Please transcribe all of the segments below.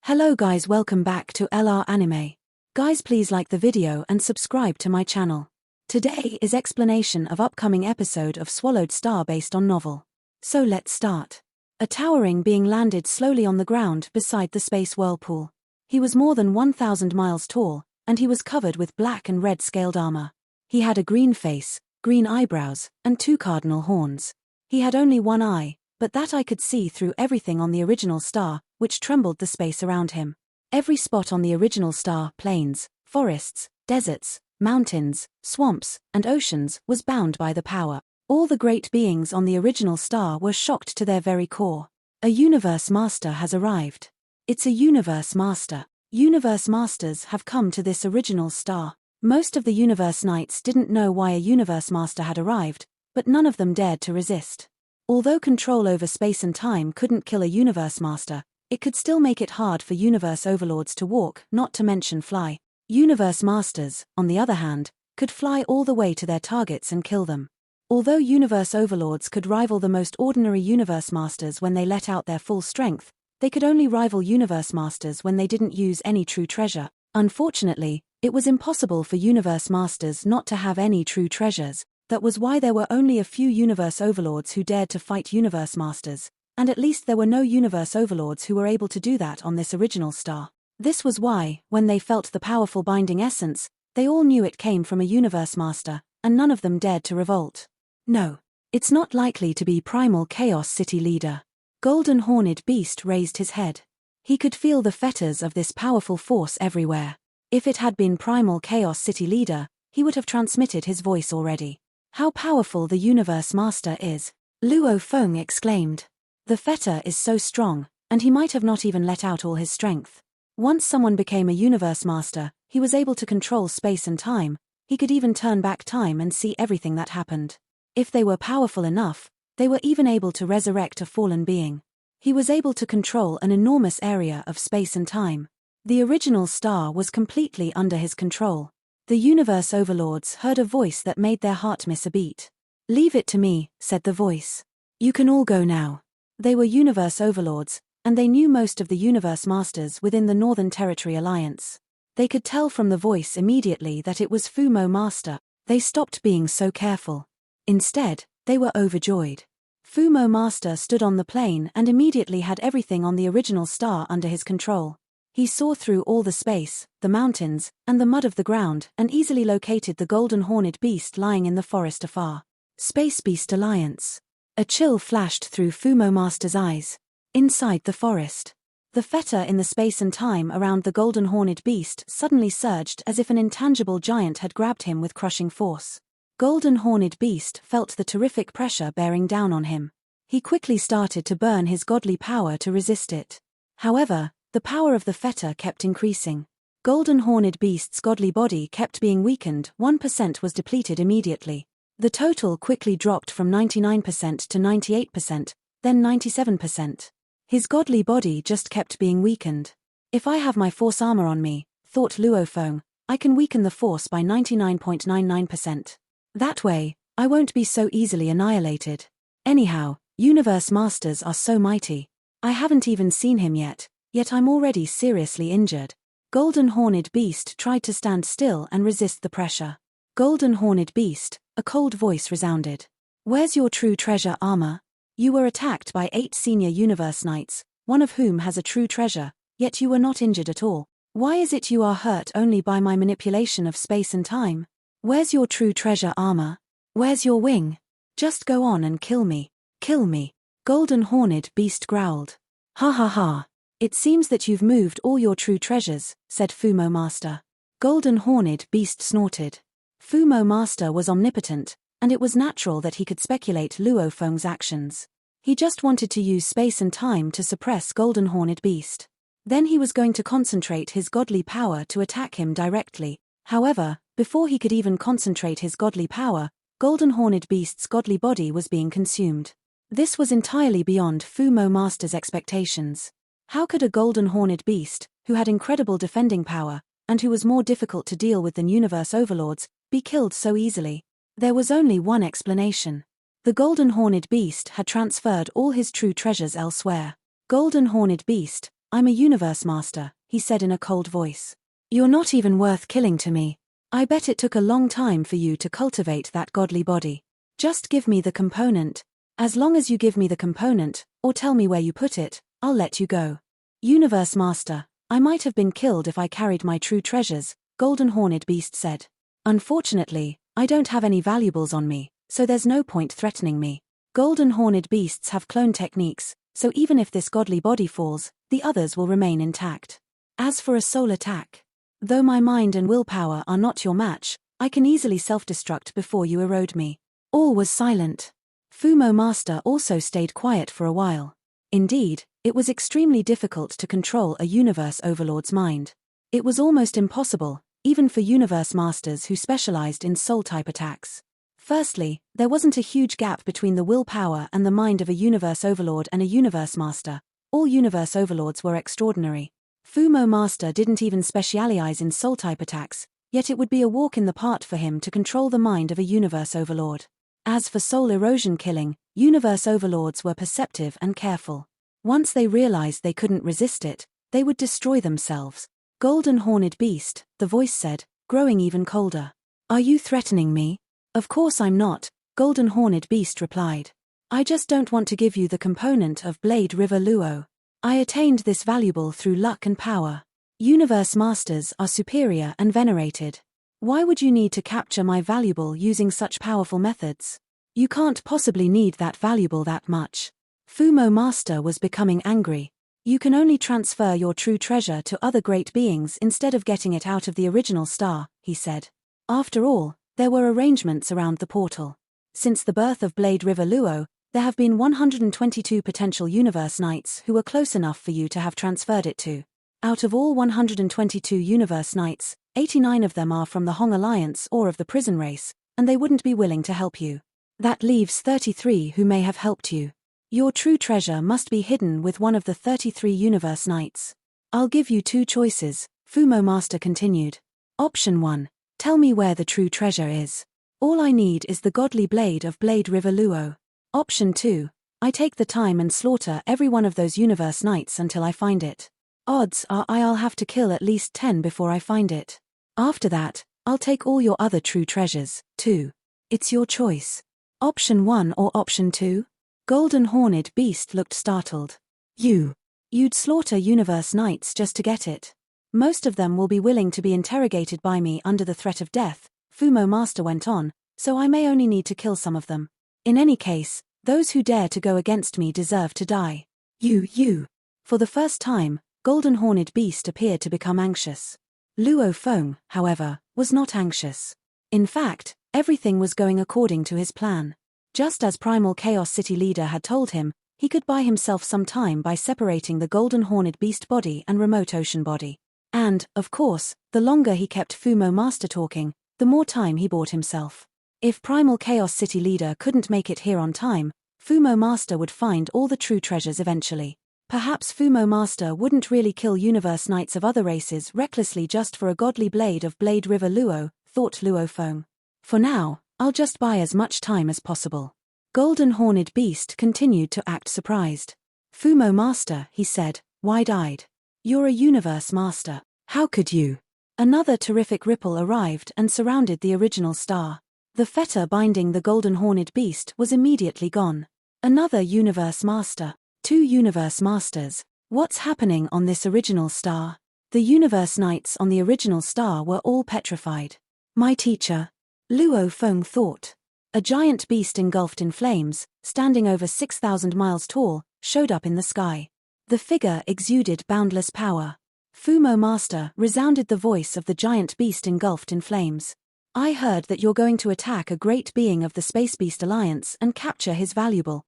Hello guys, welcome back to LR Anime. Guys, please like the video and subscribe to my channel. Today is explanation of upcoming episode of Swallowed Star based on novel. So let's start. A towering being landed slowly on the ground beside the space whirlpool. He was more than 1,000 miles tall, and he was covered with black and red scaled armor. He had a green face, green eyebrows, and 2 cardinal horns. He had only one eye, but that eye could see through everything on the original star, which trembled the space around him. Every spot on the original star, plains, forests, deserts, mountains, swamps, and oceans, was bound by the power. All the great beings on the original star were shocked to their very core. A universe master has arrived. It's a universe master. Universe masters have come to this original star. Most of the universe knights didn't know why a universe master had arrived, but none of them dared to resist. Although control over space and time couldn't kill a universe master, it could still make it hard for universe overlords to walk, not to mention fly. Universe masters, on the other hand, could fly all the way to their targets and kill them. Although universe overlords could rival the most ordinary universe masters when they let out their full strength, they could only rival universe masters when they didn't use any true treasure. Unfortunately, it was impossible for universe masters not to have any true treasures. That was why there were only a few universe overlords who dared to fight universe masters, and at least there were no universe overlords who were able to do that on this original star. This was why, when they felt the powerful binding essence, they all knew it came from a universe master, and none of them dared to revolt. No, it's not likely to be Primal Chaos City leader. Golden Horned Beast raised his head. He could feel the fetters of this powerful force everywhere. If it had been Primal Chaos City leader, he would have transmitted his voice already. How powerful the universe master is! Luo Feng exclaimed. The fetter is so strong, and he might have not even let out all his strength. Once someone became a universe master, he was able to control space and time. He could even turn back time and see everything that happened. If they were powerful enough, they were even able to resurrect a fallen being. He was able to control an enormous area of space and time. The original star was completely under his control. The universe overlords heard a voice that made their heart miss a beat. "Leave it to me," said the voice. "You can all go now." They were universe overlords, and they knew most of the universe masters within the Northern Territory Alliance. They could tell from the voice immediately that it was Fumo Master. They stopped being so careful. Instead, they were overjoyed. Fumo Master stood on the plane and immediately had everything on the original star under his control. He saw through all the space, the mountains, and the mud of the ground, and easily located the golden horned beast lying in the forest afar. Space Beast Alliance. A chill flashed through Fumo Master's eyes. Inside the forest, the fetter in the space and time around the golden horned beast suddenly surged as if an intangible giant had grabbed him with crushing force. Golden horned beast felt the terrific pressure bearing down on him. He quickly started to burn his godly power to resist it. However, the power of the fetter kept increasing. Golden Horned Beast's godly body kept being weakened. 1% was depleted immediately. The total quickly dropped from 99% to 98%, then 97%. His godly body just kept being weakened. If I have my force armor on me, thought Luo Feng, I can weaken the force by 99.99%. That way, I won't be so easily annihilated. Anyhow, universe masters are so mighty. I haven't even seen him yet I'm already seriously injured. Golden Horned Beast tried to stand still and resist the pressure. Golden Horned Beast, a cold voice resounded. "Where's your true treasure armor? You were attacked by 8 senior universe knights, one of whom has a true treasure, yet you were not injured at all. Why is it you are hurt only by my manipulation of space and time? Where's your true treasure armor? Where's your wing? Just go on and kill me. Kill me." Golden Horned Beast growled. "Ha ha ha. It seems that you've moved all your true treasures," said Fumo Master. Golden Horned Beast snorted. Fumo Master was omnipotent, and it was natural that he could speculate Luo Feng's actions. He just wanted to use space and time to suppress Golden Horned Beast. Then he was going to concentrate his godly power to attack him directly. However, before he could even concentrate his godly power, Golden Horned Beast's godly body was being consumed. This was entirely beyond Fumo Master's expectations. How could a Golden Horned Beast, who had incredible defending power, and who was more difficult to deal with than universe overlords, be killed so easily? There was only one explanation. The Golden Horned Beast had transferred all his true treasures elsewhere. Golden Horned Beast, I'm a universe master, he said in a cold voice. You're not even worth killing to me. I bet it took a long time for you to cultivate that godly body. Just give me the component. As long as you give me the component, or tell me where you put it, I'll let you go. Universe Master, I might have been killed if I carried my true treasures, Golden Horned Beast said. Unfortunately, I don't have any valuables on me, so there's no point threatening me. Golden Horned Beasts have clone techniques, so even if this godly body falls, the others will remain intact. As for a soul attack, though my mind and willpower are not your match, I can easily self-destruct before you erode me. All was silent. Fumo Master also stayed quiet for a while. Indeed, it was extremely difficult to control a universe overlord's mind. It was almost impossible, even for universe masters who specialized in soul-type attacks. Firstly, there wasn't a huge gap between the willpower and the mind of a universe overlord and a universe master. All universe overlords were extraordinary. Fumo Master didn't even specialize in soul-type attacks, yet it would be a walk in the park for him to control the mind of a universe overlord. As for soul erosion killing, universe overlords were perceptive and careful. Once they realized they couldn't resist it, they would destroy themselves. Golden Horned Beast, the voice said, growing even colder. Are you threatening me? Of course I'm not, Golden Horned Beast replied. I just don't want to give you the component of Blade River Luo. I attained this valuable through luck and power. Universe masters are superior and venerated. Why would you need to capture my valuable using such powerful methods? You can't possibly need that valuable that much. Fumo Master was becoming angry. You can only transfer your true treasure to other great beings instead of getting it out of the original star, he said. After all, there were arrangements around the portal. Since the birth of Blade River Luo, there have been 122 potential universe knights who were close enough for you to have transferred it to. Out of all 122 universe knights, 89 of them are from the Hong Alliance or of the prison race, and they wouldn't be willing to help you. That leaves 33 who may have helped you. Your true treasure must be hidden with one of the 33 universe knights. I'll give you two choices, Fumo Master continued. Option 1. Tell me where the true treasure is. All I need is the godly blade of Blade River Luo. Option 2. I take the time and slaughter every one of those universe knights until I find it. Odds are I'll have to kill at least 10 before I find it. After that, I'll take all your other true treasures, too. It's your choice. Option 1 or Option 2? Golden Horned Beast looked startled. You'd slaughter universe knights just to get it. Most of them will be willing to be interrogated by me under the threat of death, Fumo Master went on, so I may only need to kill some of them. In any case, those who dare to go against me deserve to die. You. For the first time, Golden Horned Beast appeared to become anxious. Luo Feng, however, was not anxious. In fact, everything was going according to his plan. Just as Primal Chaos City leader had told him, he could buy himself some time by separating the Golden Horned Beast body and remote ocean body. And, of course, the longer he kept Fumo Master talking, the more time he bought himself. If Primal Chaos City leader couldn't make it here on time, Fumo Master would find all the true treasures eventually. Perhaps Fumo Master wouldn't really kill universe knights of other races recklessly just for a godly blade of Blade River Luo, thought Luo Feng. For now, I'll just buy as much time as possible. Golden Horned Beast continued to act surprised. Fumo Master, he said, wide-eyed. You're a universe master. How could you? Another terrific ripple arrived and surrounded the original star. The fetter binding the Golden Horned Beast was immediately gone. Another universe master. 2 universe masters. What's happening on this original star? The universe knights on the original star were all petrified. My teacher. Luo Feng thought. A giant beast engulfed in flames, standing over 6,000 miles tall, showed up in the sky. The figure exuded boundless power. Fumo Master, resounded the voice of the giant beast engulfed in flames. I heard that you're going to attack a great being of the Space Beast Alliance and capture his valuable.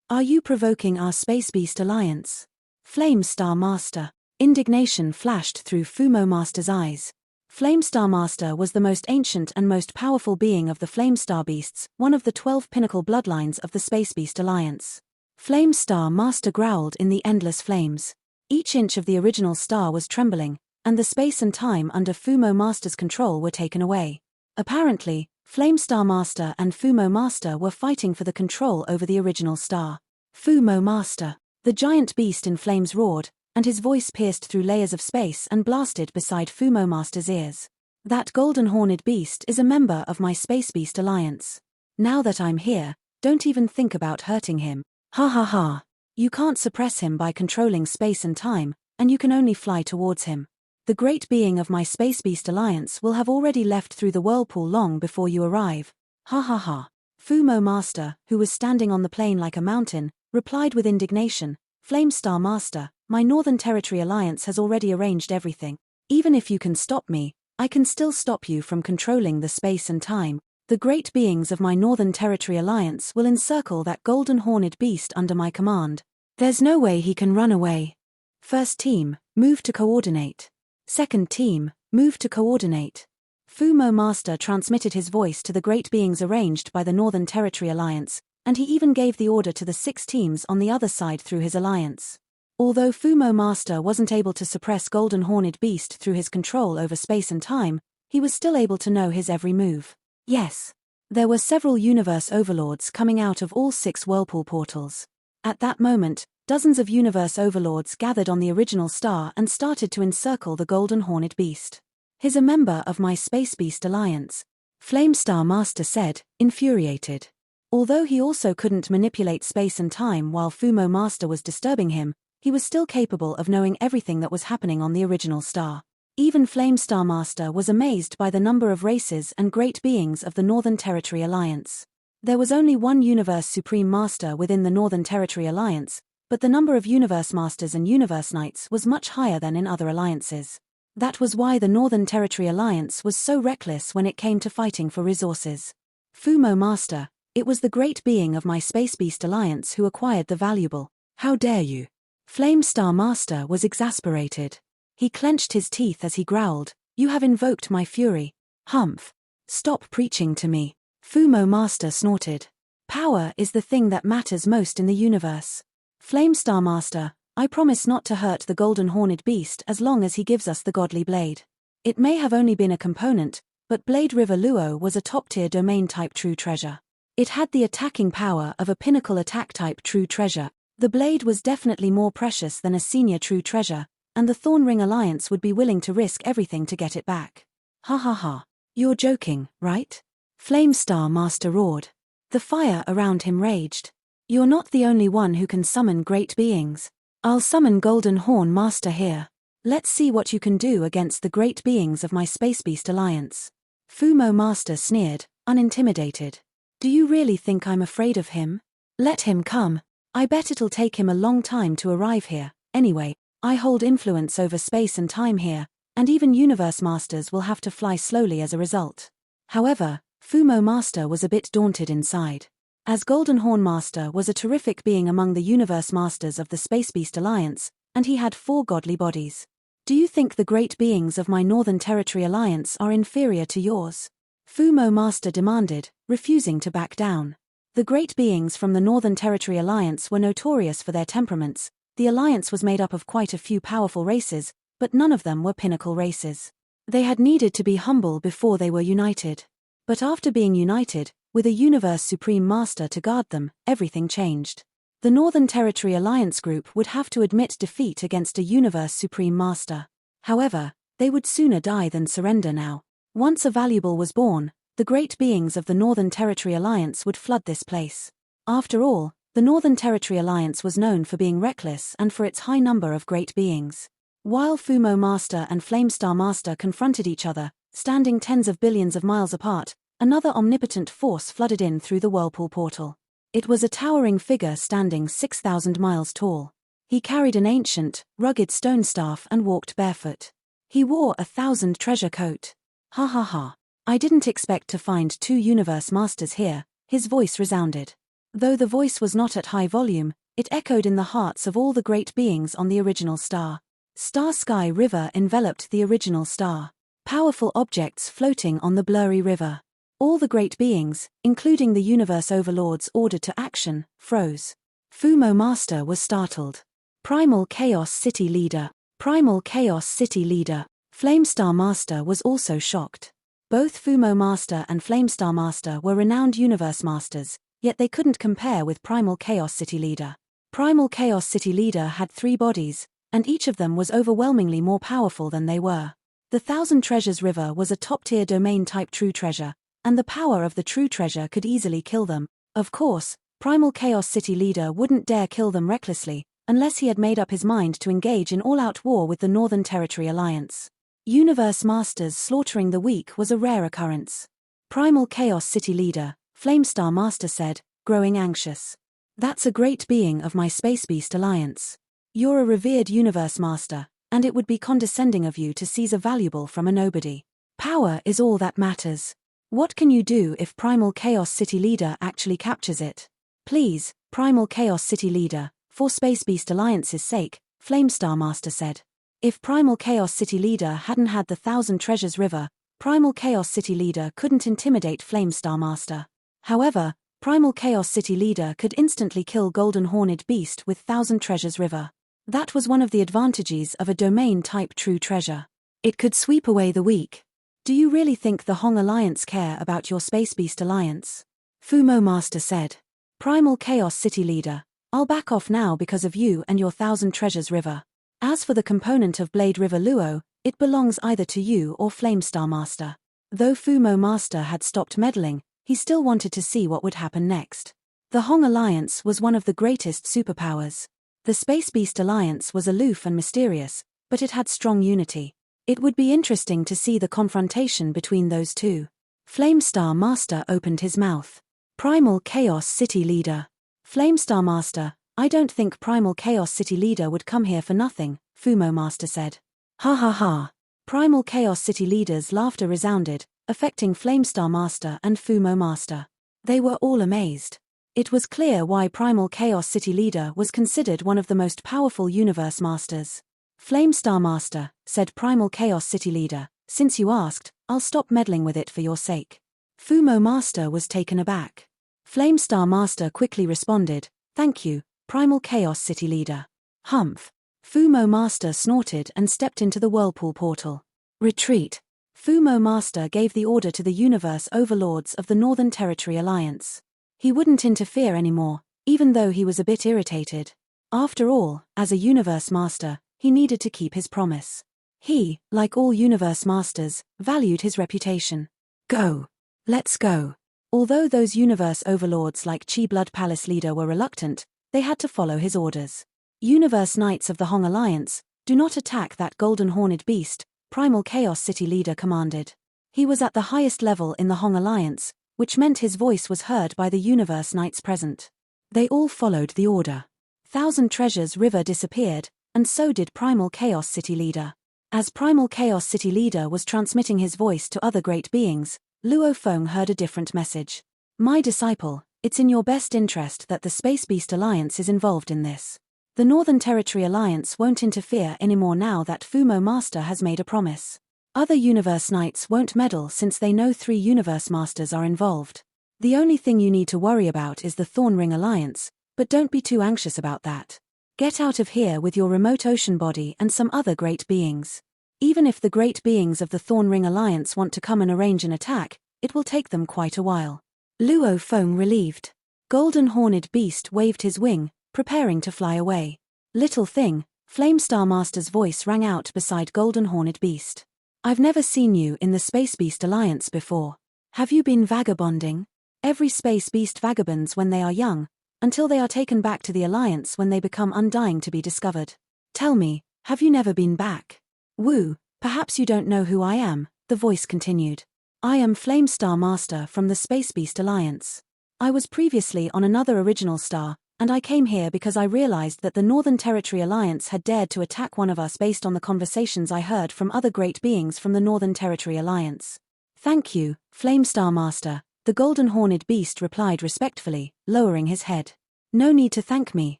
Are you provoking our Space Beast Alliance? Flame Star Master. Indignation flashed through Fumo Master's eyes. Flame Star Master was the most ancient and most powerful being of the Flame Star Beasts, one of the 12 pinnacle bloodlines of the Space Beast Alliance. Flame Star Master growled in the endless flames. Each inch of the original star was trembling, and the space and time under Fumo Master's control were taken away. Apparently, Flame Star Master and Fumo Master were fighting for the control over the original star. Fumo Master. The giant beast in flames roared, and his voice pierced through layers of space and blasted beside Fumo Master's ears. "That golden horned beast is a member of my Space Beast Alliance. Now that I'm here, don't even think about hurting him. Ha ha ha. You can't suppress him by controlling space and time, and you can only fly towards him. The great being of my Space Beast Alliance will have already left through the whirlpool long before you arrive. Ha ha ha." Fumo Master, who was standing on the plain like a mountain, replied with indignation, "Flamestar Master, my Northern Territory Alliance has already arranged everything. Even if you can stop me, I can still stop you from controlling the space and time. The great beings of my Northern Territory Alliance will encircle that golden horned beast under my command. There's no way he can run away. First team, move to coordinate. Second team, move to coordinate." Fumo Master transmitted his voice to the great beings arranged by the Northern Territory Alliance, and he even gave the order to the 6 teams on the other side through his alliance. Although Fumo Master wasn't able to suppress Golden Horned Beast through his control over space and time, he was still able to know his every move. Yes. There were several universe overlords coming out of all 6 whirlpool portals. At that moment, dozens of universe overlords gathered on the original star and started to encircle the Golden Horned Beast. "He's a member of my Space Beast Alliance," Flamestar Master said, infuriated. Although he also couldn't manipulate space and time while Fumo Master was disturbing him, he was still capable of knowing everything that was happening on the original star. Even Flamestar Master was amazed by the number of races and great beings of the Northern Territory Alliance. There was only one Universe Supreme Master within the Northern Territory Alliance, but the number of Universe Masters and Universe Knights was much higher than in other alliances. That was why the Northern Territory Alliance was so reckless when it came to fighting for resources. "Fumo Master, it was the great being of my Space Beast Alliance who acquired the valuable. How dare you?" Flamestar Master was exasperated. He clenched his teeth as he growled, "You have invoked my fury. Humph. Stop preaching to me." Fumo Master snorted. "Power is the thing that matters most in the universe. Flamestar Master, I promise not to hurt the Golden Horned Beast as long as he gives us the Godly Blade. It may have only been a component, but Blade River Luo was a top-tier domain-type true treasure. It had the attacking power of a pinnacle attack-type true treasure. The blade was definitely more precious than a senior true treasure, and the Thornring Alliance would be willing to risk everything to get it back." "Ha ha ha. You're joking, right?" Flamestar Master roared. The fire around him raged. "You're not the only one who can summon great beings. I'll summon Golden Horn Master here. Let's see what you can do against the great beings of my Space Beast Alliance." Fumo Master sneered, unintimidated. "Do you really think I'm afraid of him? Let him come. I bet it'll take him a long time to arrive here. Anyway, I hold influence over space and time here, and even Universe Masters will have to fly slowly as a result." However, Fumo Master was a bit daunted inside. As Golden Horn Master was a terrific being among the Universe Masters of the Space Beast Alliance, and he had 4 godly bodies. "Do you think the great beings of my Northern Territory Alliance are inferior to yours?" Fumo Master demanded, refusing to back down. The great beings from the Northern Territory Alliance were notorious for their temperaments. The alliance was made up of quite a few powerful races, but none of them were pinnacle races. They had needed to be humble before they were united. But after being united, with a Universe Supreme Master to guard them, everything changed. The Northern Territory Alliance group would have to admit defeat against a Universe Supreme Master. However, they would sooner die than surrender now. Once a valuable was born, the great beings of the Northern Territory Alliance would flood this place. After all, the Northern Territory Alliance was known for being reckless and for its high number of great beings. While Fumo Master and Flamestar Master confronted each other, standing tens of billions of miles apart, another omnipotent force flooded in through the whirlpool portal. It was a towering figure standing 6,000 miles tall. He carried an ancient, rugged stone staff and walked barefoot. He wore a 1,000 treasure coat. "Ha ha ha. I didn't expect to find 2 Universe Masters here," his voice resounded. Though the voice was not at high volume, it echoed in the hearts of all the great beings on the original star. Star Sky River enveloped the original star. Powerful objects floating on the blurry river. All the great beings, including the Universe Overlords ordered to action, froze. Fumo Master was startled. Primal Chaos City Leader. Primal Chaos City Leader. Flamestar Master was also shocked. Both Fumo Master and Flamestar Master were renowned Universe Masters, yet they couldn't compare with Primal Chaos City Leader. Primal Chaos City Leader had 3 bodies, and each of them was overwhelmingly more powerful than they were. The Thousand Treasures River was a top-tier domain-type true treasure, and the power of the true treasure could easily kill them. Of course, Primal Chaos City leader wouldn't dare kill them recklessly, unless he had made up his mind to engage in all-out war with the Northern Territory Alliance. Universe Masters slaughtering the weak was a rare occurrence. Primal Chaos City leader, Flamestar Master said, growing anxious. That's a great being of my Space Beast Alliance. You're a revered Universe Master, and it would be condescending of you to seize a valuable from a nobody. Power is all that matters. What can you do if Primal Chaos City leader actually captures it? Please, Primal Chaos City leader, for Space Beast Alliance's sake, Flamestar Master said. If Primal Chaos City leader hadn't had the Thousand Treasures River, Primal Chaos City leader couldn't intimidate Flamestar Master. However, Primal Chaos City leader could instantly kill Golden Horned Beast with Thousand Treasures River. That was one of the advantages of a domain-type true treasure. It could sweep away the weak. Do you really think the Hong Alliance care about your Space Beast Alliance? Fumo Master said. Primal Chaos City leader, I'll back off now because of you and your Thousand Treasures River. As for the component of Blade River Luo, it belongs either to you or Flamestar Master. Though Fumo Master had stopped meddling, he still wanted to see what would happen next. The Hong Alliance was one of the greatest superpowers. The Space Beast Alliance was aloof and mysterious, but it had strong unity. It would be interesting to see the confrontation between those two. Flamestar Master opened his mouth. Primal Chaos City leader. Flamestar Master, I don't think Primal Chaos City leader would come here for nothing, Fumo Master said. Ha ha ha. Primal Chaos City leader's laughter resounded, affecting Flamestar Master and Fumo Master. They were all amazed. It was clear why Primal Chaos City leader was considered one of the most powerful Universe Masters. Flamestar Master, said Primal Chaos City leader, since you asked, I'll stop meddling with it for your sake. Fumo Master was taken aback. Flamestar Master quickly responded, thank you, Primal Chaos City leader. Humph. Fumo Master snorted and stepped into the whirlpool portal. Retreat. Fumo Master gave the order to the universe overlords of the Northern Territory Alliance. He wouldn't interfere anymore, even though he was a bit irritated. After all, as a Universe Master, he needed to keep his promise. He, like all Universe Masters, valued his reputation. Go. Let's go. Although those Universe Overlords like Chi Blood Palace leader were reluctant, they had to follow his orders. Universe Knights of the Hong Alliance, do not attack that Golden Horned Beast, Primal Chaos City leader commanded. He was at the highest level in the Hong Alliance, which meant his voice was heard by the Universe Knights present. They all followed the order. Thousand Treasures River disappeared, and so did Primal Chaos City leader. As Primal Chaos City leader was transmitting his voice to other great beings, Luo Feng heard a different message. My disciple, it's in your best interest that the Space Beast Alliance is involved in this. The Northern Territory Alliance won't interfere anymore now that Fumo Master has made a promise. Other Universe Knights won't meddle since they know 3 Universe Masters are involved. The only thing you need to worry about is the Thorn Ring Alliance, but don't be too anxious about that. Get out of here with your remote ocean body and some other great beings. Even if the great beings of the Thorn Ring Alliance want to come and arrange an attack, it will take them quite a while. Luo Feng relieved. Golden Horned Beast waved his wing, preparing to fly away. Little thing, Flamestar Master's voice rang out beside Golden Horned Beast. I've never seen you in the Space Beast Alliance before. Have you been vagabonding? Every Space Beast vagabonds when they are young, until they are taken back to the Alliance when they become undying to be discovered. Tell me, have you never been back? Woo, perhaps you don't know who I am, the voice continued. I am Flamestar Master from the Space Beast Alliance. I was previously on another original star, and I came here because I realized that the Northern Territory Alliance had dared to attack one of us based on the conversations I heard from other great beings from the Northern Territory Alliance. Thank you, Flamestar Master, the Golden Horned Beast replied respectfully, lowering his head. No need to thank me,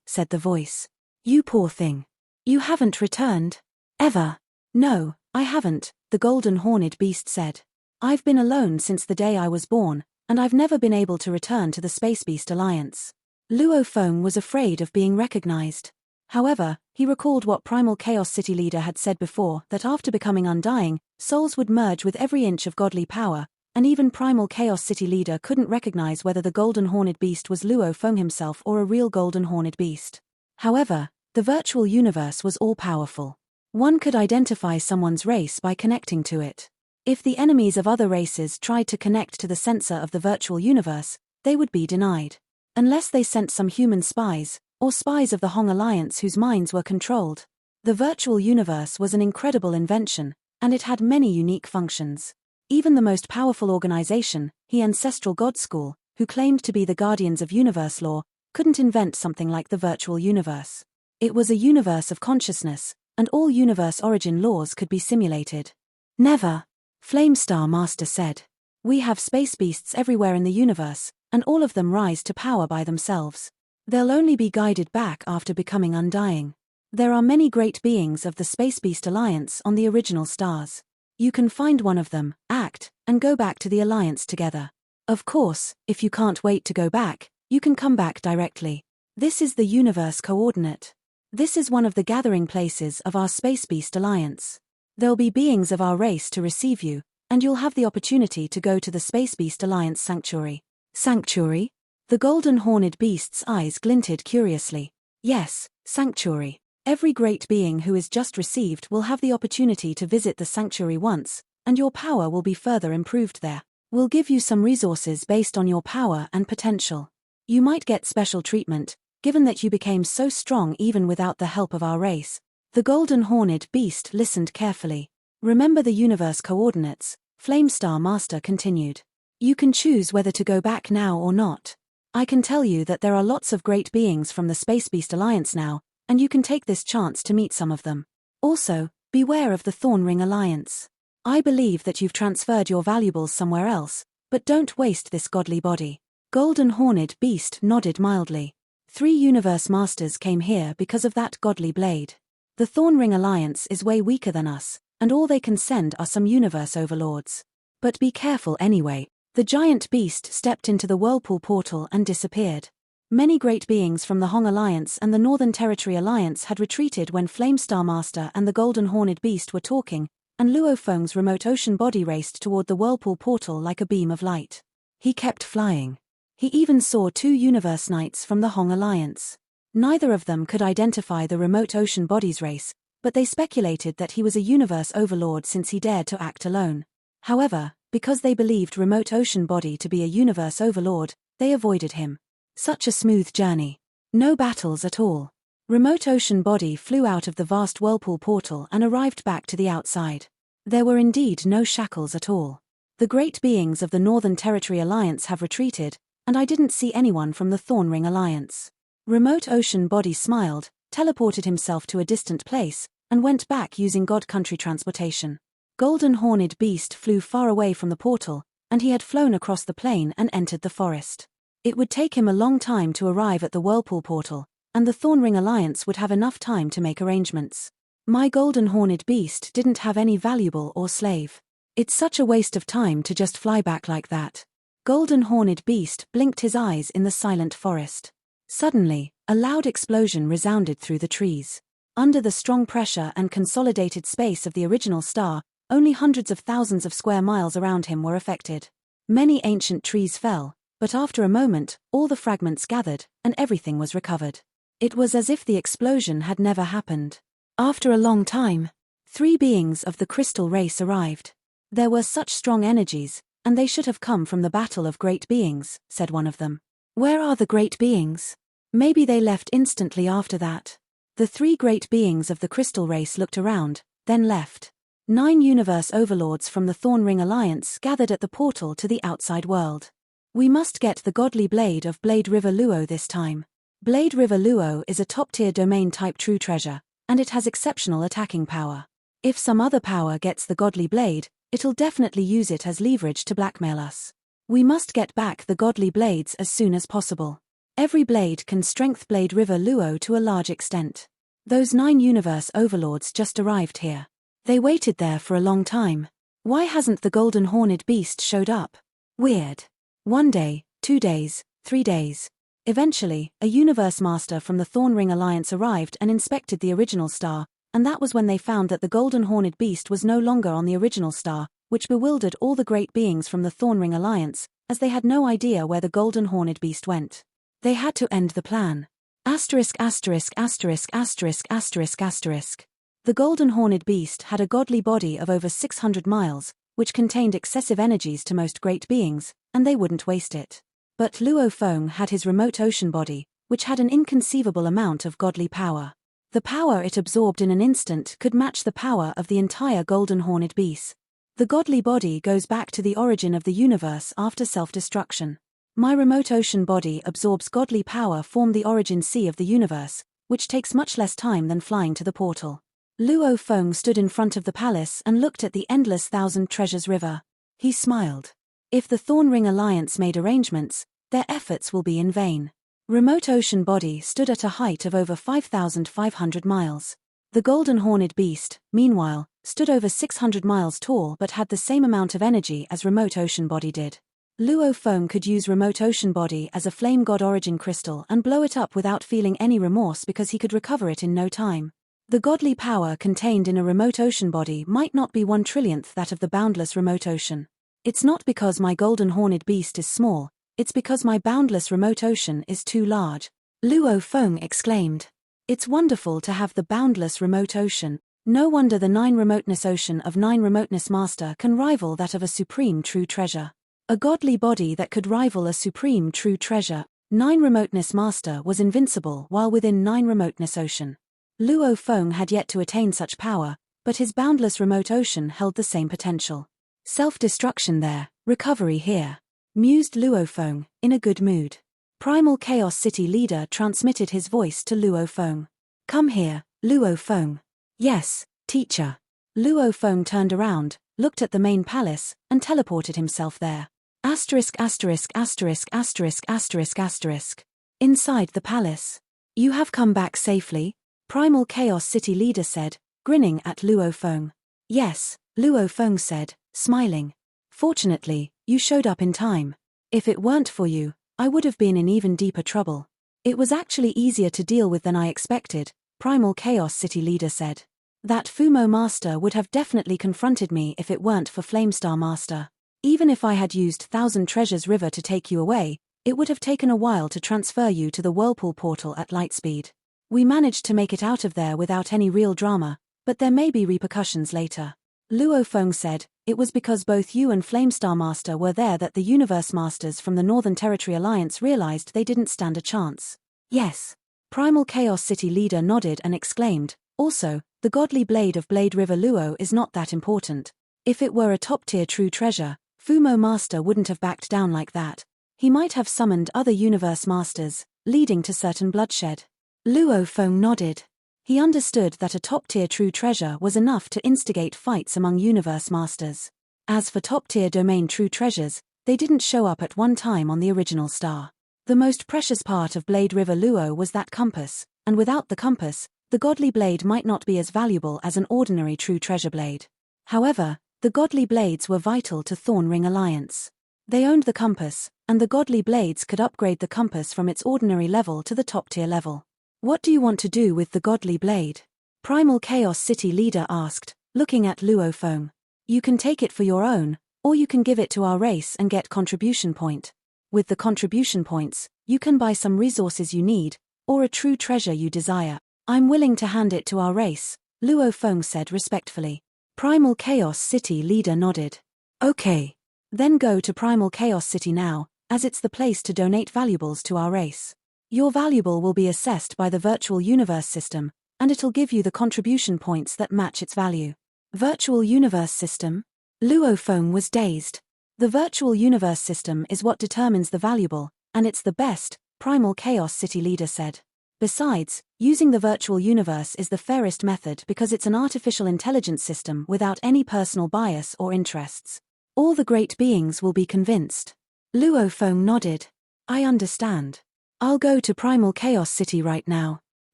said the voice. You poor thing. You haven't returned? Ever? No, I haven't, the Golden Horned Beast said. I've been alone since the day I was born, and I've never been able to return to the Space Beast Alliance. Luo Feng was afraid of being recognized. However, he recalled what Primal Chaos City leader had said before, that after becoming undying, souls would merge with every inch of godly power, and even Primal Chaos City leader couldn't recognize whether the Golden Horned Beast was Luo Feng himself or a real Golden Horned Beast. However, The virtual universe was all-powerful. One could identify someone's race by connecting to it. If the enemies of other races tried to connect to the sensor of the virtual universe, they would be denied. Unless they sent some human spies, or spies of the Hong Alliance whose minds were controlled. The virtual universe was an incredible invention, and it had many unique functions. Even the most powerful organization, the Ancestral God School, who claimed to be the guardians of universe law, couldn't invent something like the virtual universe. It was a universe of consciousness, and all universe origin laws could be simulated. Never, Flamestar Master said. We have space beasts everywhere in the universe, and all of them rise to power by themselves. They'll only be guided back after becoming undying. There are many great beings of the Space Beast Alliance on the original stars. You can find one of them, act, and go back to the Alliance together. Of course, if you can't wait to go back, you can come back directly. This is the universe coordinate. This is one of the gathering places of our Space Beast Alliance. There'll be beings of our race to receive you, and you'll have the opportunity to go to the Space Beast Alliance Sanctuary. Sanctuary? The golden horned beast's eyes glinted curiously. Yes, sanctuary. Every great being who is just received will have the opportunity to visit the sanctuary once, and your power will be further improved there. We'll give you some resources based on your power and potential. You might get special treatment, given that you became so strong even without the help of our race. The golden horned beast listened carefully. Remember the universe coordinates, Flamestar Master continued. You can choose whether to go back now or not. I can tell you that there are lots of great beings from the Space Beast Alliance now, and you can take this chance to meet some of them. Also, beware of the Thorn Ring Alliance. I believe that you've transferred your valuables somewhere else, but don't waste this godly body. Golden Horned Beast nodded mildly. 3 Universe Masters came here because of that godly blade. The Thorn Ring Alliance is way weaker than us, and all they can send are some universe overlords. But be careful anyway. The giant beast stepped into the whirlpool portal and disappeared. Many great beings from the Hong Alliance and the Northern Territory Alliance had retreated when Flamestar Master and the Golden Horned Beast were talking, and Luo Feng's remote ocean body raced toward the whirlpool portal like a beam of light. He kept flying. He even saw 2 Universe Knights from the Hong Alliance. Neither of them could identify the remote ocean body's race, but they speculated that he was a universe overlord since he dared to act alone. However, because they believed remote ocean body to be a universe overlord, they avoided him. Such a smooth journey. No battles at all. Remote ocean body flew out of the vast whirlpool portal and arrived back to the outside. There were indeed no shackles at all. The great beings of the Northern Territory Alliance have retreated, and I didn't see anyone from the Thorn Ring Alliance. Remote ocean body smiled, teleported himself to a distant place, and went back using God Country transportation. Golden Horned Beast flew far away from the portal, and he had flown across the plain and entered the forest. It would take him a long time to arrive at the whirlpool portal, and the Thorn Ring Alliance would have enough time to make arrangements. My Golden Horned Beast didn't have any valuable or slave. It's such a waste of time to just fly back like that. Golden Horned Beast blinked his eyes in the silent forest. Suddenly, a loud explosion resounded through the trees. Under the strong pressure and consolidated space of the original star, only hundreds of thousands of square miles around him were affected. Many ancient trees fell, but after a moment, all the fragments gathered, and everything was recovered. It was as if the explosion had never happened. After a long time, 3 beings of the crystal race arrived. There were such strong energies, and they should have come from the battle of great beings, said one of them. Where are the great beings? Maybe they left instantly after that. The 3 great beings of the crystal race looked around, then left. 9 universe overlords from the Thorn Ring Alliance gathered at the portal to the outside world. We must get the godly blade of Blade River Luo this time. Blade River Luo is a top-tier domain-type true treasure, and it has exceptional attacking power. If some other power gets the godly blade, it'll definitely use it as leverage to blackmail us. We must get back the godly blades as soon as possible. Every blade can strengthen Blade River Luo to a large extent. Those 9 universe overlords just arrived here. They waited there for a long time. Why hasn't the Golden Horned Beast showed up? Weird. 1 day, 2 days, 3 days. Eventually, a universe master from the Thorn Ring Alliance arrived and inspected the original star, and that was when they found that the Golden Horned Beast was no longer on the original star, which bewildered all the great beings from the Thorn Ring Alliance, as they had no idea where the Golden Horned Beast went. They had to end the plan. Asterisk asterisk asterisk asterisk asterisk asterisk. The golden horned beast had a godly body of over 600 miles, which contained excessive energies to most great beings, and they wouldn't waste it. But Luo Feng had his remote ocean body, which had an inconceivable amount of godly power. The power it absorbed in an instant could match the power of the entire golden horned beast. The godly body goes back to the origin of the universe after self-destruction. My remote ocean body absorbs godly power from the origin sea of the universe, which takes much less time than flying to the portal. Luo Feng stood in front of the palace and looked at the endless thousand treasures river. He smiled. If the Thorn Ring Alliance made arrangements, their efforts will be in vain. Remote ocean body stood at a height of over 5,500 miles. The golden horned beast, meanwhile, stood over 600 miles tall but had the same amount of energy as remote ocean body did. Luo Feng could use remote ocean body as a flame god origin crystal and blow it up without feeling any remorse because he could recover it in no time. The godly power contained in a remote ocean body might not be 1/1,000,000th that of the boundless remote ocean. It's not because my golden horned beast is small, it's because my boundless remote ocean is too large, Luo Feng exclaimed. It's wonderful to have the boundless remote ocean. No wonder the 9 remoteness ocean of 9 remoteness master can rival that of a supreme true treasure. A godly body that could rival a supreme true treasure. 9 remoteness master was invincible while within 9 remoteness ocean. Luo Feng had yet to attain such power, but his boundless remote ocean held the same potential. Self-destruction there, recovery here, mused Luo Feng, in a good mood. Primal Chaos City leader transmitted his voice to Luo Feng. Come here, Luo Feng. Yes, teacher. Luo Feng turned around, looked at the main palace, and teleported himself there. Asterisk asterisk asterisk asterisk asterisk asterisk. Inside the palace. You have come back safely? Primal Chaos City leader said, grinning at Luo Feng. Yes, Luo Feng said, smiling. Fortunately, you showed up in time. If it weren't for you, I would have been in even deeper trouble. It was actually easier to deal with than I expected, Primal Chaos City leader said. That Fumo Master would have definitely confronted me if it weren't for Flamestar Master. Even if I had used Thousand Treasures River to take you away, it would have taken a while to transfer you to the Whirlpool Portal at lightspeed. We managed to make it out of there without any real drama, but there may be repercussions later. Luo Feng said, it was because both you and Flamestar Master were there that the Universe Masters from the Northern Territory Alliance realized they didn't stand a chance. Yes. Primal Chaos City leader nodded and exclaimed, also, the godly blade of Blade River Luo is not that important. If it were a top-tier true treasure, Fumo Master wouldn't have backed down like that. He might have summoned other Universe Masters, leading to certain bloodshed. Luo Feng nodded. He understood that a top-tier true treasure was enough to instigate fights among Universe Masters. As for top-tier domain true treasures, they didn't show up at one time on the original star. The most precious part of Blade River Luo was that compass, and without the compass, the godly blade might not be as valuable as an ordinary true treasure blade. However, the godly blades were vital to Thorn Ring Alliance. They owned the compass, and the godly blades could upgrade the compass from its ordinary level to the top-tier level. What do you want to do with the godly blade? Primal Chaos City leader asked, looking at Luo Feng. You can take it for your own, or you can give it to our race and get contribution point. With the contribution points, you can buy some resources you need, or a true treasure you desire. I'm willing to hand it to our race, Luo Feng said respectfully. Primal Chaos City leader nodded. Okay. Then go to Primal Chaos City now, as it's the place to donate valuables to our race. Your valuable will be assessed by the virtual universe system, and it'll give you the contribution points that match its value. Virtual universe system? Luo Feng was dazed. The virtual universe system is what determines the valuable, and it's the best, Primal Chaos City leader said. Besides, using the virtual universe is the fairest method because it's an artificial intelligence system without any personal bias or interests. All the great beings will be convinced. Luo Feng nodded. I understand. I'll go to Primal Chaos City right now.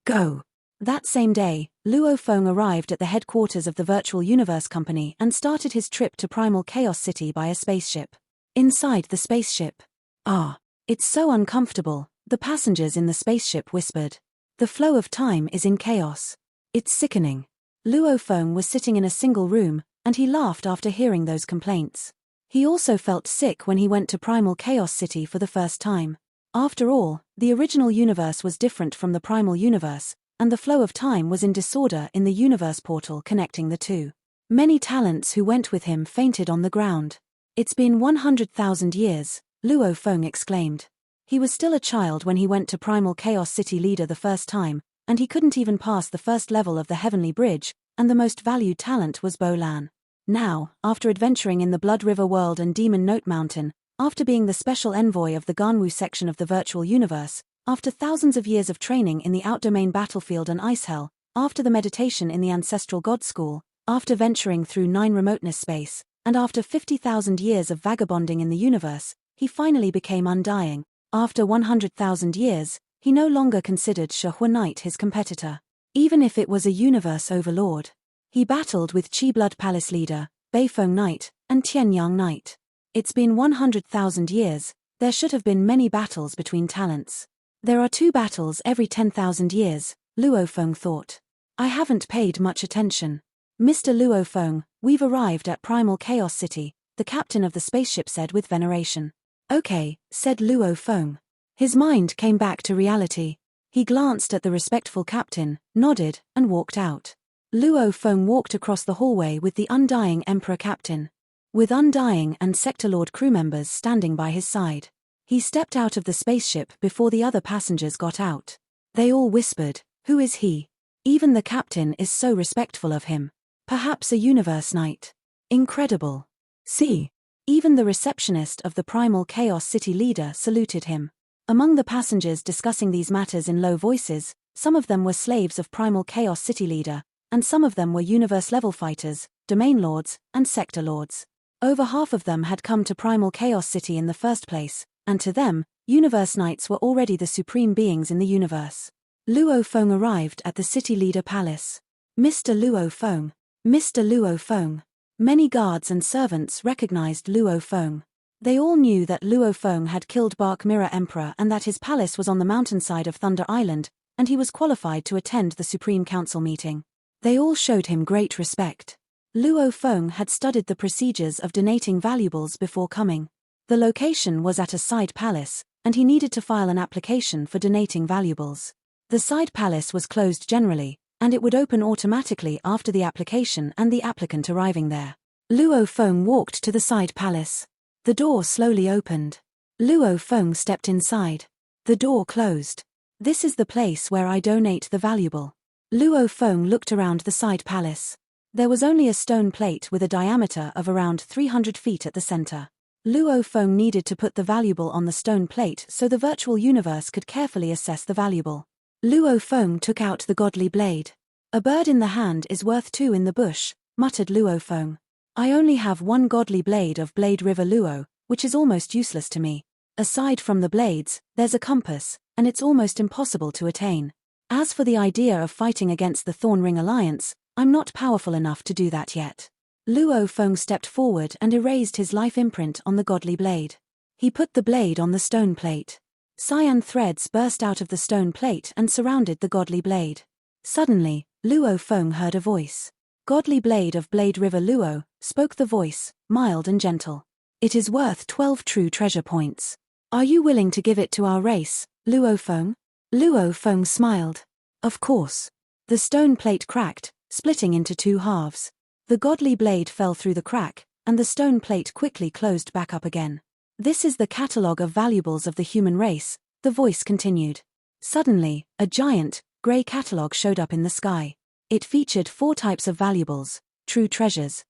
Go. That same day, Luo Feng arrived at the headquarters of the Virtual Universe Company and started his trip to Primal Chaos City by a spaceship. Inside the spaceship. It's so uncomfortable, the passengers in the spaceship whispered. The flow of time is in chaos. It's sickening. Luo Feng was sitting in a single room, and he laughed after hearing those complaints. He also felt sick when he went to Primal Chaos City for the first time. After all, The original universe was different from the primal universe, and the flow of time was in disorder in the universe portal connecting the two. Many talents who went with him fainted on the ground. "It's been 100,000 years, Luo Feng exclaimed. He was still a child when he went to Primal Chaos City Leader the first time, and he couldn't even pass the first level of the Heavenly Bridge, and the most valued talent was Bo Lan. Now, after adventuring in the Blood River World and Demon Note Mountain, after being the special envoy of the Ganwu section of the virtual universe, after thousands of years of training in the Outdomain Battlefield and Ice Hell, after the meditation in the Ancestral God School, after venturing through 9 remoteness space, and after 50,000 years of vagabonding in the universe, he finally became undying. After 100,000 years, he no longer considered Shihua Knight his competitor, even if it was a universe overlord. He battled with Qi Blood Palace leader, Beifeng Knight, and Tianyang Knight. It's been 100,000 years, there should have been many battles between talents. There are 2 battles every 10,000 years, Luo Feng thought. I haven't paid much attention. Mr. Luo Feng, we've arrived at Primal Chaos City, the captain of the spaceship said with veneration. Okay, said Luo Feng. His mind came back to reality. He glanced at the respectful captain, nodded, and walked out. Luo Feng walked across the hallway with the Undying Emperor captain, with Undying and Sector Lord crew members standing by his side. He stepped out of the spaceship before the other passengers got out. They all whispered, "Who is he? Even the captain is so respectful of him. Perhaps a universe knight. Incredible. See." Even the receptionist of the Primal Chaos City Leader saluted him. Among the passengers discussing these matters in low voices, some of them were slaves of Primal Chaos City Leader, and some of them were universe-level fighters, domain lords, and sector lords. Over half of them had come to Primal Chaos City in the first place, and to them, universe knights were already the supreme beings in the universe. Luo Feng arrived at the City Leader Palace. Mr. Luo Feng. Mr. Luo Feng. Many guards and servants recognized Luo Feng. They all knew that Luo Feng had killed Bark Mirror Emperor and that his palace was on the mountainside of Thunder Island, and he was qualified to attend the Supreme Council meeting. They all showed him great respect. Luo Feng had studied the procedures of donating valuables before coming. The location was at a side palace, and he needed to file an application for donating valuables. The side palace was closed generally, and it would open automatically after the application and the applicant arriving there. Luo Feng walked to the side palace. The door slowly opened. Luo Feng stepped inside. The door closed. "This is the place where I donate the valuable." Luo Feng looked around the side palace. There was only a stone plate with a diameter of around 300 feet at the center. Luo Feng needed to put the valuable on the stone plate so the virtual universe could carefully assess the valuable. Luo Feng took out the godly blade. "A bird in the hand is worth 2 in the bush," muttered Luo Feng. "I only have 1 godly blade of Blade River Luo, which is almost useless to me. Aside from the blades, there's a compass, and it's almost impossible to attain. As for the idea of fighting against the Thorn Ring Alliance, I'm not powerful enough to do that yet." Luo Feng stepped forward and erased his life imprint on the godly blade. He put the blade on the stone plate. Cyan threads burst out of the stone plate and surrounded the godly blade. Suddenly, Luo Feng heard a voice. "Godly blade of Blade River Luo," spoke the voice, mild and gentle. "It is worth 12 true treasure points. Are you willing to give it to our race, Luo Feng?" Luo Feng smiled. "Of course." The stone plate cracked, splitting into 2 halves. The godly blade fell through the crack, and the stone plate quickly closed back up again. "This is the catalogue of valuables of the human race," the voice continued. Suddenly, a giant, grey catalogue showed up in the sky. It featured 4 types of valuables: true treasures,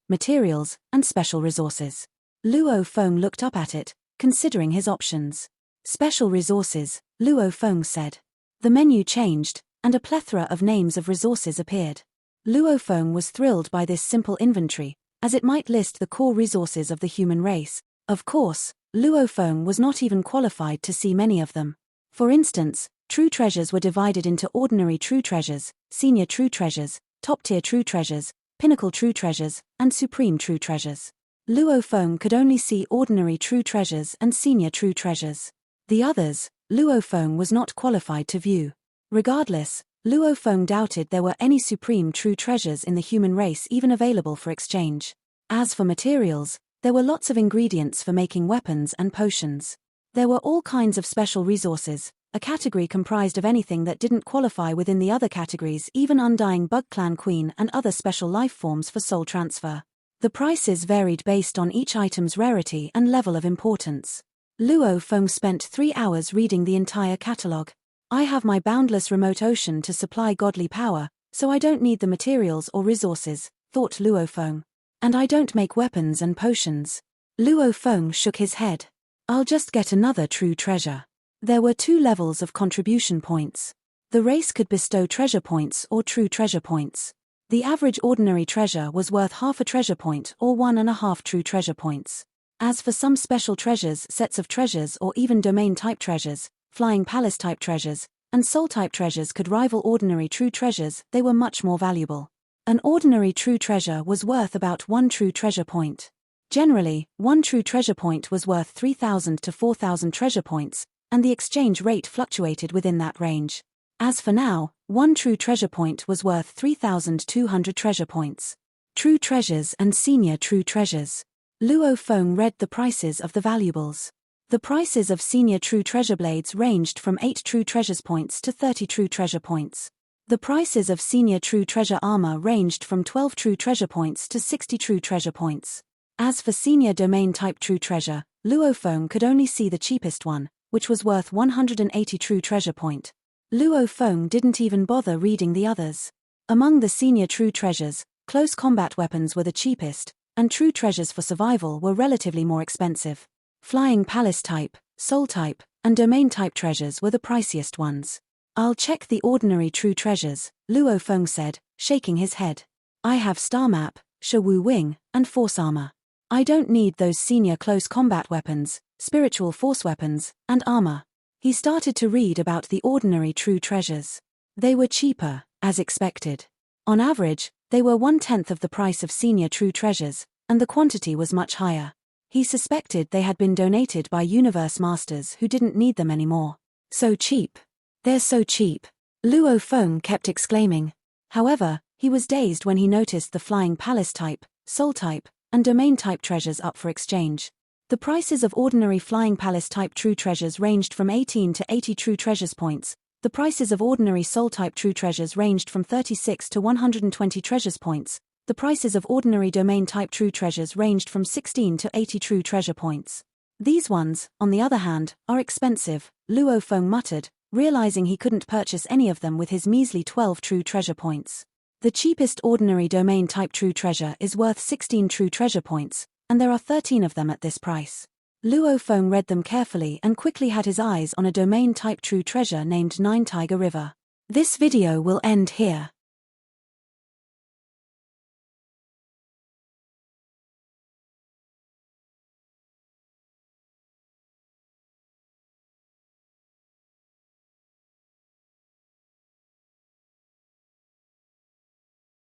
materials, and special resources. Luo Feng looked up at it, considering his options. "Special resources," Luo Feng said. The menu changed, and a plethora of names of resources appeared. Luo Feng was thrilled by this simple inventory, as it might list the core resources of the human race. Of course, Luo Feng was not even qualified to see many of them. For instance, true treasures were divided into ordinary true treasures, senior true treasures, top-tier true treasures, pinnacle true treasures, and supreme true treasures. Luo Feng could only see ordinary true treasures and senior true treasures. The others, Luo Feng was not qualified to view. Regardless, Luo Feng doubted there were any supreme true treasures in the human race even available for exchange. As for materials, there were lots of ingredients for making weapons and potions. There were all kinds of special resources, a category comprised of anything that didn't qualify within the other categories, even Undying Bug Clan Queen and other special life forms for soul transfer. The prices varied based on each item's rarity and level of importance. Luo Feng spent 3 hours reading the entire catalogue. I have my boundless remote ocean to supply godly power, so I don't need the materials or resources, thought Luo Feng. And I don't make weapons and potions. Luo Feng shook his head. I'll just get another true treasure. There were 2 levels of contribution points. The race could bestow treasure points or true treasure points. The average ordinary treasure was worth half a treasure point or 1.5 true treasure points. As for some special treasures, sets of treasures, or even domain-type treasures, flying palace-type treasures, and soul-type treasures could rival ordinary true treasures, they were much more valuable. An ordinary true treasure was worth about 1 true treasure point. Generally, 1 true treasure point was worth 3,000 to 4,000 treasure points, and the exchange rate fluctuated within that range. As for now, 1 true treasure point was worth 3,200 treasure points. True treasures and senior true treasures. Luo Feng read the prices of the valuables. The prices of senior true treasure blades ranged from 8 true treasures points to 30 true treasure points. The prices of senior true treasure armor ranged from 12 true treasure points to 60 true treasure points. As for senior domain-type true treasure, Luo Feng could only see the cheapest one, which was worth 180 true treasure point. Luo Feng didn't even bother reading the others. Among the senior true treasures, close combat weapons were the cheapest, and true treasures for survival were relatively more expensive. Flying palace-type, soul-type, and domain-type treasures were the priciest ones. I'll check the ordinary true treasures, Luo Feng said, shaking his head. I have Star Map, Shawu Wing, and Force Armor. I don't need those senior close combat weapons, spiritual force weapons, and armor. He started to read about the ordinary true treasures. They were cheaper, as expected. On average, they were 1/10 of the price of senior true treasures, and the quantity was much higher. He suspected they had been donated by universe masters who didn't need them anymore. So cheap. They're so cheap. Luo Feng kept exclaiming. However, he was dazed when he noticed the flying palace type, soul type, and domain type treasures up for exchange. The prices of ordinary flying palace type true treasures ranged from 18 to 80 true treasures points. The prices of ordinary soul type true treasures ranged from 36 to 120 treasures points. The prices of ordinary domain type true treasures ranged from 16 to 80 true treasure points. These ones, on the other hand, are expensive, Luo Feng muttered, realizing he couldn't purchase any of them with his measly 12 true treasure points. The cheapest ordinary domain type true treasure is worth 16 true treasure points, and there are 13 of them at this price. Luo Feng read them carefully and quickly had his eyes on a domain type true treasure named Nine Tiger River. This video will end here.